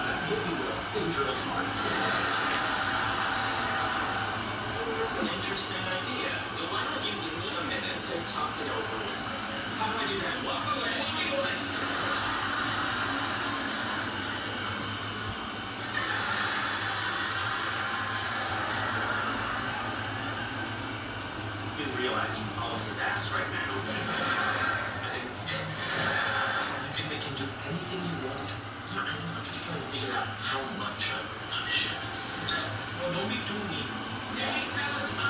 gossip, if you will. He's really smart. Here's an interesting idea. Why don't you give me a minute to talk it over with my friend? How do I do that? Well, what do you want? You realize you